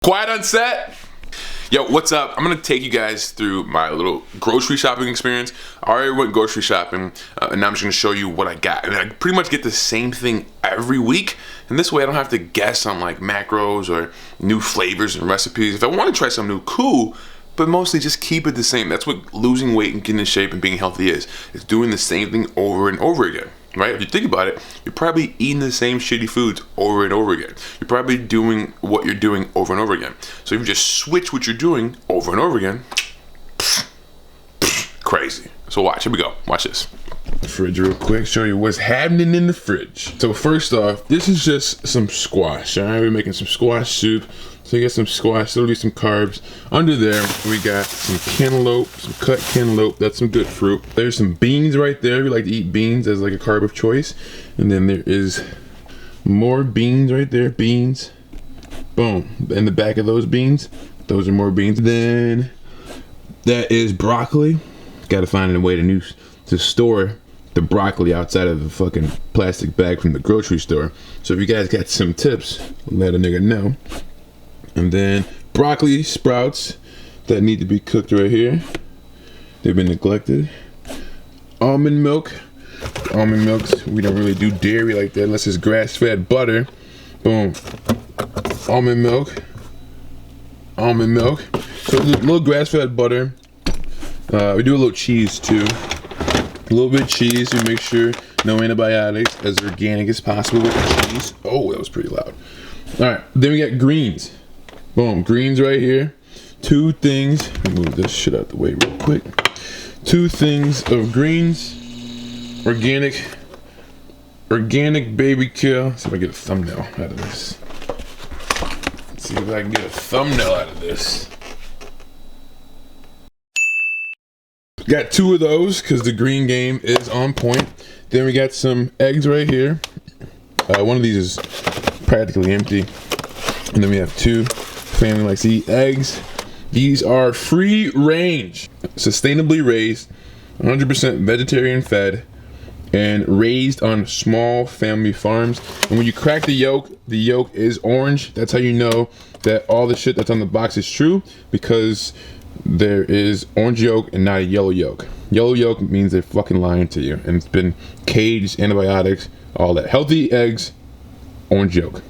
Quiet on set. Yo, what's up? I'm gonna take you guys through my little grocery shopping experience. I already went grocery shopping, and now I'm just gonna show you what I got. And I pretty much get the same thing every week, and this way I don't have to guess on like macros or new flavors and recipes. If I want to try something new, cool, but mostly just keep it the same. That's what losing weight and getting in shape and being healthy is. It's doing the same thing over and over again. Right? If you think about it, you're probably eating the same shitty foods over and over again. You're probably doing what you're doing over and over again. So if you just switch what you're doing over and over again, crazy. So watch, here we go. Watch this. The fridge real quick, show you what's happening in the fridge. So first off, this is just some squash. All right, we're making some squash soup. So you got some squash, there'll be some carbs. Under there, we got some cantaloupe, some cut cantaloupe. That's some good fruit. There's some beans right there. We like to eat beans as like a carb of choice. And then there is more beans right there, beans. Boom, in the back of those beans, those are more beans. Then that is broccoli. Got to find a way to store the broccoli outside of the fucking plastic bag from the grocery store. So if you guys got some tips, let a nigga know. And then broccoli sprouts that need to be cooked right here. They've been neglected. Almond milk. Almond milks, we don't really do dairy like that unless it's grass-fed butter. Boom. Almond milk. Almond milk. So a little grass-fed butter. We do a little cheese too. A little bit of cheese to make sure no antibiotics, as organic as possible with the cheese. Oh, that was pretty loud. All right, then we got greens. Boom, greens right here. Two things. Let me move this shit out the way real quick. Two things of greens. Organic baby kill. Let's see if I get a thumbnail out of this. Let's see if I can get a thumbnail out of this. Got two of those because the green game is on point. Then we got some eggs right here. One of these is practically empty. And then we have two. Family likes to eat eggs. These are free range, sustainably raised, 100% vegetarian fed, and raised on small family farms. And when you crack the yolk is orange. That's how you know that all the shit that's on the box is true, because there is orange yolk and not a yellow yolk. Yellow yolk means they're fucking lying to you, and it's been caged, antibiotics, all that. Healthy eggs, orange yolk.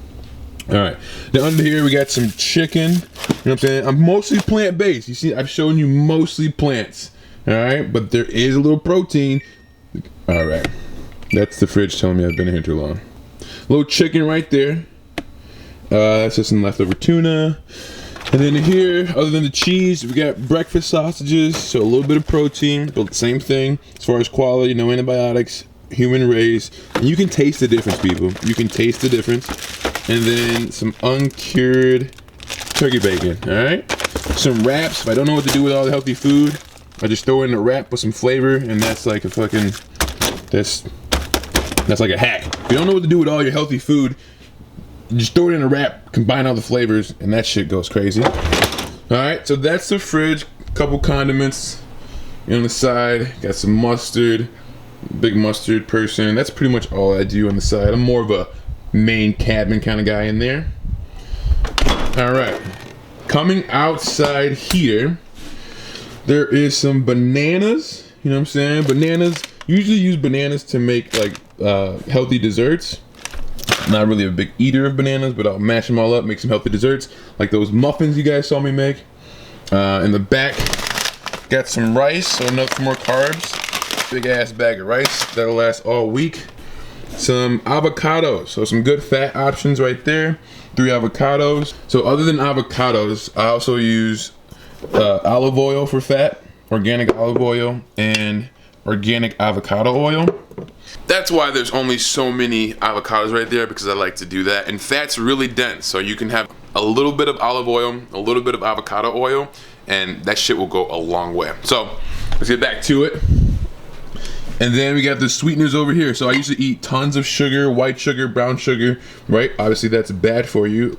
All right, then under here we got some chicken. You know what I'm saying? I'm mostly plant-based. You see, I've shown you mostly plants. All right, but there is a little protein. All right, that's the fridge telling me I've been here too long. A little chicken right there. That's just some leftover tuna. And then here, other than the cheese, we got breakfast sausages. So a little bit of protein, but the same thing as far as quality, no antibiotics, human raised. And you can taste the difference, people. You can taste the difference. And then some uncured turkey bacon, all right? Some wraps. If I don't know what to do with all the healthy food, I just throw in a wrap with some flavor, and that's like a fucking, that's like a hack. If you don't know what to do with all your healthy food, just throw it in a wrap, combine all the flavors, and that shit goes crazy. All right, so that's the fridge. Couple condiments on the side. Got some mustard, big mustard person. That's pretty much all I do on the side. I'm more of a main cabin kind of guy in there. All right, coming outside here, there is some bananas. You know what I'm saying? Bananas, usually use bananas to make like healthy desserts. Not really a big eater of bananas, but I'll mash them all up, make some healthy desserts, like those muffins you guys saw me make. In the back, got some rice, so enough more carbs. Big ass bag of rice that'll last all week. Some avocados, so some good fat options right there. 3 avocados. So other than avocados, I also use olive oil for fat, organic olive oil, and organic avocado oil. That's why there's only so many avocados right there, because I like to do that. And fat's really dense, so you can have a little bit of olive oil, a little bit of avocado oil, and that shit will go a long way. So let's get back to it. And then we got the sweeteners over here. So I used to eat tons of sugar, white sugar, brown sugar, right? Obviously that's bad for you,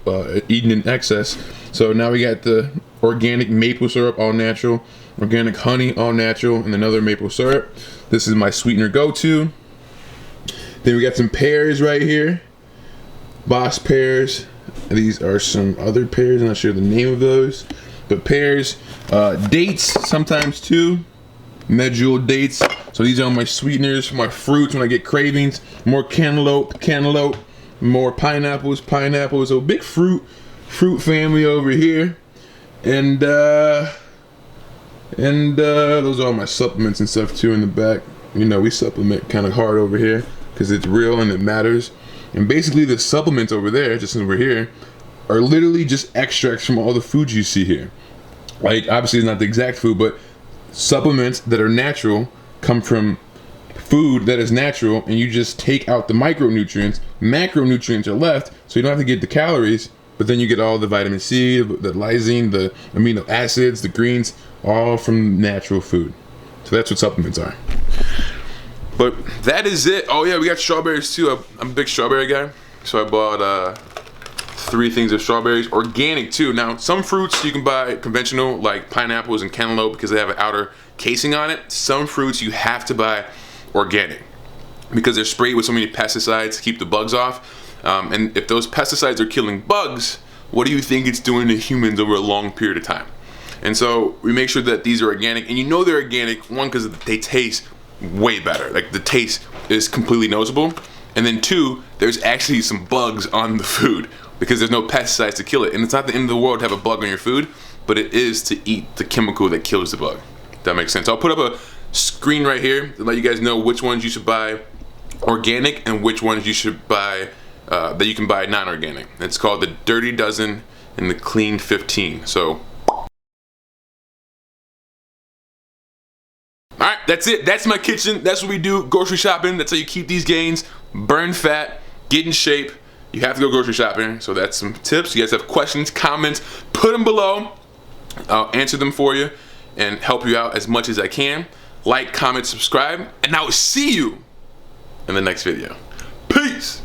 eating in excess. So now we got the organic maple syrup, all natural, organic honey, all natural, and another maple syrup. This is my sweetener go-to. Then we got some pears right here. Boss pears. These are some other pears. I'm not sure the name of those, but pears, dates sometimes too. Medjool dates. So these are my sweeteners for my fruits when I get cravings. More cantaloupe. More pineapples. So big fruit family over here. And those are all my supplements and stuff too in the back. You know, we supplement kind of hard over here because it's real and it matters. And basically the supplements over there, just over here, are literally just extracts from all the foods you see here. Like, obviously it's not the exact food, but supplements that are natural come from food that is natural, and you just take out the micronutrients. Macronutrients are left, so you don't have to get the calories, but then you get all the vitamin C, the lysine, the amino acids, the greens, all from natural food. So that's what supplements are. But that is it. Oh yeah, we got strawberries too. I'm a big strawberry guy, so I bought 3 things of strawberries, organic too. Now, some fruits you can buy conventional, like pineapples and cantaloupe, because they have an outer casing on it. Some fruits you have to buy organic because they're sprayed with so many pesticides to keep the bugs off. And if those pesticides are killing bugs, what do you think it's doing to humans over a long period of time? And so we make sure that these are organic, and you know they're organic, one, because they taste way better. Like, the taste is completely noticeable. And then 2, there's actually some bugs on the food because there's no pesticides to kill it. And it's not the end of the world to have a bug on your food, but it is to eat the chemical that kills the bug. That makes sense. I'll put up a screen right here to let you guys know which ones you should buy organic and which ones you should buy that you can buy non-organic. It's called the Dirty Dozen and the Clean 15. So, alright, that's it. That's my kitchen. That's what we do. Grocery shopping. That's how you keep these gains, burn fat, get in shape. You have to go grocery shopping. So that's some tips. You guys have questions, comments, put them below. I'll answer them for you and help you out as much as I can. Like, comment, subscribe, and I will see you in the next video. Peace!